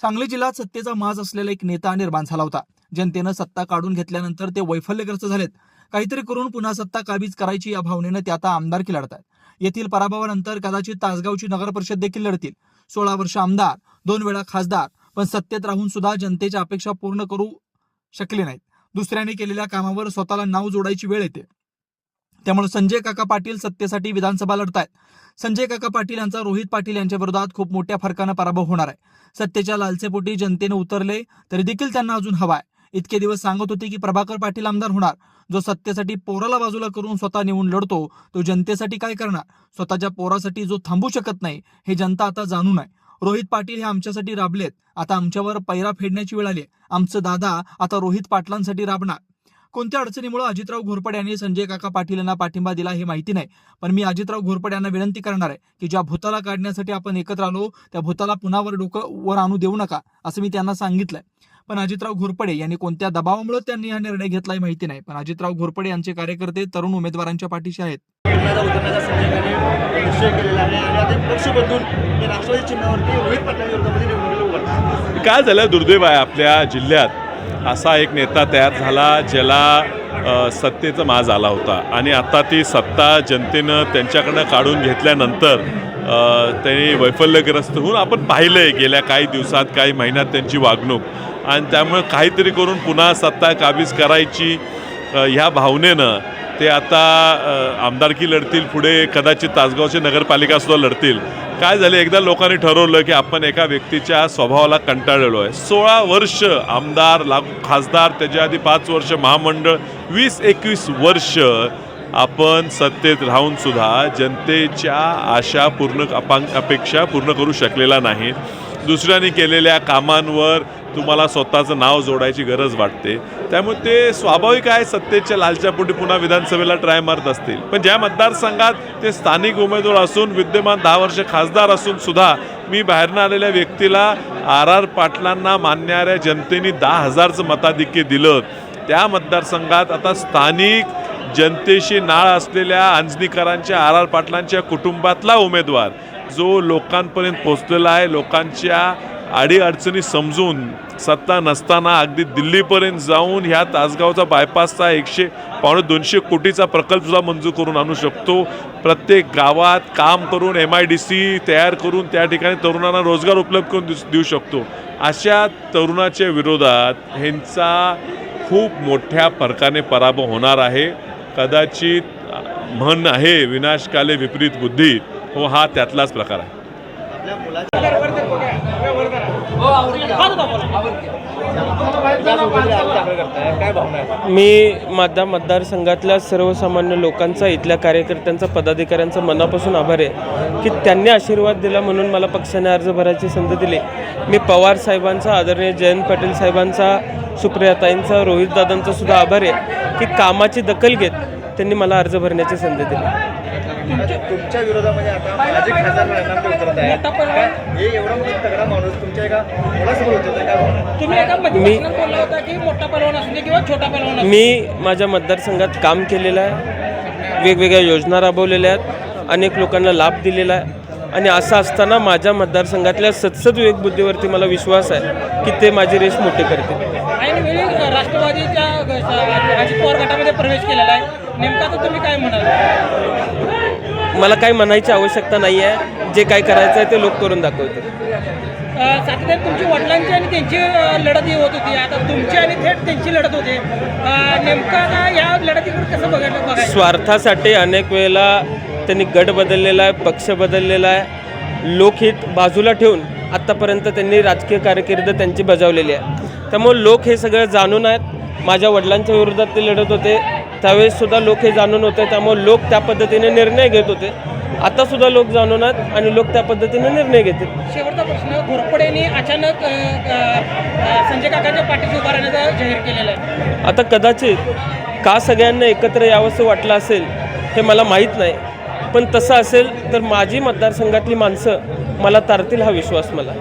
सांगली जिल्ह्यात सत्तेचा माज असलेला एक नेता निर्माण झाला होता. जनतेनं सत्ता काढून घेतल्यानंतर ते वैफल्यग्रस्त झालेत. काहीतरी करून पुन्हा सत्ता काबीज करायची या भावनेनं ते आता आमदारकी लढतात. येथील पराभवानंतर कदाचित तासगावची नगर परिषद देखील लढतील. 16 वर्ष आमदार, 2 वेळा खासदार, पण सत्तेत राहून सुद्धा जनतेच्या अपेक्षा पूर्ण करू शकले नाहीत. दुसऱ्याने केलेल्या कामावर स्वतःला नाव जोडायची वेळ येते. त्यामुळे संजय काका पाटील सत्तेसाठी विधानसभा लढतायत. संजय काका पाटील यांचा रोहित पाटील यांच्या विरोधात खूप मोठ्या फरकानं पराभव होणार आहे. सत्तेच्या लालसेपोटी जनतेने उतरले तरी देखील त्यांना अजून हवाय. इतके दिवस सांगत होते की प्रभाकर पाटील आमदार होणार. जो सत्तेसाठी पोराला बाजूला करून स्वतः निवडून लढतो तो जनतेसाठी काय करणार? स्वतःच्या पोरासाठी जो थांबू शकत नाही हे जनता आता जाणून आहे. रोहित पाटील हे आमच्यासाठी राबलेत, आता आमच्यावर पैरा फेडण्याची वेळ आली. आमचं दादा आता रोहित पाटलांसाठी राबणार. कोणत्या अडचणीमुळे अजितराव घोरपडे यांनी संजय काका पाटील यांना पाठिंबा दिला हे माहिती नाही, पण मी अजितराव घोरपडे यांना विनंती करणार आहे की ज्या भूताला काढण्यासाठी आपण एकत्र आलो त्या भूताला पुन्हा डोकं वर आणू देऊ नका, असं मी त्यांना सांगितलंय. पण अजितराव घोरपडे यांनी कोणत्या दबावामुळे त्यांनी हा निर्णय घेतलाय माहिती नाही, पण अजितराव घोरपडे यांचे कार्यकर्ते तरुण उमेदवारांच्या पाठीशी आहेत. काय झालं दुर्दैव आहे, आपल्या जिल्ह्यात असा एक नेता तयार झाला ज्याला सत्तेचा माज आला होता आणि आता ती सत्ता जनतेनं त्यांच्याकडनं काढून घेतल्यानंतर त्यांनी वैफल्यग्रस्त होऊन आपण पाहिलंय गेल्या काही दिवसात काही महिन्यात त्यांची वागणूक, आणि त्यामुळे काहीतरी करून पुन्हा सत्ता काबीज करायची ह्या भावनेनं ते आता आमदारकी लढतील. पुढे कदाचित तासगावची नगरपालिकासुद्धा लढतील. काय झालं, एकदा लोकांनी ठरवलं की आपण एका व्यक्तीच्या स्वभावाला कंटाळलेलो आहे. 16 वर्ष आमदार, खासदार, त्याच्या आधी 5 वर्ष महामंडळ, 20-21 वर्ष आपण सत्तेत राहून सुद्धा जनतेच्या आशा अपेक्षा पूर्ण करू शकलेला नाही. दुसऱ्यांनी केलेल्या कामांवर तुम्हाला स्वतःचं नाव जोडायची गरज वाटते. त्यामुळे ते स्वाभाविक आहे, सत्तेच्या लालच्यापोटी पुन्हा विधानसभेला ट्राय मारत असतील. पण ज्या मतदारसंघात ते स्थानिक उमेदवार असून, विद्यमान 10 वर्ष खासदार असून सुद्धा मी बाहेरनं आलेल्या व्यक्तीला आर पाटलांना मानणाऱ्या जनतेने 10,000चं मताधिक्य दिलं. त्या मतदारसंघात आता स्थानिक जनतेशी नाळ असलेल्या अंजनीकरांच्या आर पाटलांच्या कुटुंबातला उमेदवार जो लोकांपर्यंत पोचलेला आहे, लोकांच्या अडीअडचणी समजून सत्ता नसताना अगदी दिल्लीपर्यंत जाऊन ह्या तासगावचा बायपासचा 100-200 कोटीचा प्रकल्प सुद्धा मंजूर करून आणू शकतो. प्रत्येक गावात काम करून MIDC तयार करून त्या ठिकाणी तरुणांना रोजगार उपलब्ध करून देऊ शकतो. अशा तरुणाच्या विरोधात ह्यांचा खूप मोठ्या फरकाने पराभव होणार आहे. कदाचित म्हण आहे विनाशकाले विपरीत बुद्धी, हो हा त्यातलाच प्रकार आहे. मी माझ्या मतदारसंघातल्या सर्वसामान्य लोकांचा, इथल्या कार्यकर्त्यांचा, पदाधिकाऱ्यांचा मनापासून आभार आहे की त्यांनी आशीर्वाद दिला म्हणून मला पक्षाने अर्ज भरायची संधी दिली. मी पवार साहेबांचा, आदरणीय जयंत पाटील साहेबांचा, सुप्रियाताईंचा, रोहितदादांचा सुद्धा आभार आहे की कामाची दखल घेत त्यांनी मला अर्ज भरण्याची संधी दिली. तुमच्या विरोधामध्ये आता माझे खासदार नामांकित उतरत आहेत. हे एवढा मोठा तगडा माणूस तुमच्या एका मुलासोबत होतं काय? तुम्ही एका मध्ये बोलला होता की मोठा पहलवान असू दे किंवा छोटा पहलवान. मी माझ्या मतदारसंघात काम केलेलं आहे, वेगवेगळ्या योजना राबवलेल्या आहेत, अनेक लोकांना लाभ दिलेला आहे, आणि असं असताना माझ्या मतदारसंघातल्या सतसत विवेकबुद्धीवरती मला विश्वास आहे की ते माझी रेस मोठी करतील. आणि वेळी राष्ट्रवादीच्या अजित पवार गटामध्ये प्रवेश केलेला आहे, नेमका तर तुम्ही काय म्हणाल? मला काही म्हणायची आवश्यकता नाही आहे. जे काय करायचं आहे ते लोक करून दाखवतील. सातत्याने तुमची वडिलांची आणि त्यांची लढत होत होती, आता तुमची आणि थेट त्यांची लढत होते. नेमका या लढतीकडे कसं बघायचं? स्वार्थासाठी अनेक वेळेला त्यांनी गट बदललेला आहे, पक्ष बदललेला आहे. लोकहित बाजूला ठेवून आत्तापर्यंत त्यांनी राजकीय कारकीर्द त्यांची बजावलेली आहे. त्यामुळे लोक हे सगळं जाणून आहेत. माझ्या वडिलांच्या विरोधात ते लढत होते त्यावेळेस सुद्धा लोक हे जाणून होते, त्यामुळे लोक त्या पद्धतीने निर्णय घेत होते. आता सुद्धा लोक जाणून आहेत आणि लोक त्या पद्धतीने निर्णय घेतील. शेवटचा प्रश्न, घोरपडेंनी अचानक संजय काकांच्या पाठीशी उभा राहण्याचा जाहीर केलेला आहे. आता कदाचित का सगळ्यांना एकत्र यावंसं वाटलं असेल हे मला माहीत नाही, पण तसं असेल तर माझी मतदारसंघातली माणसं मला तारतील हा विश्वास मला.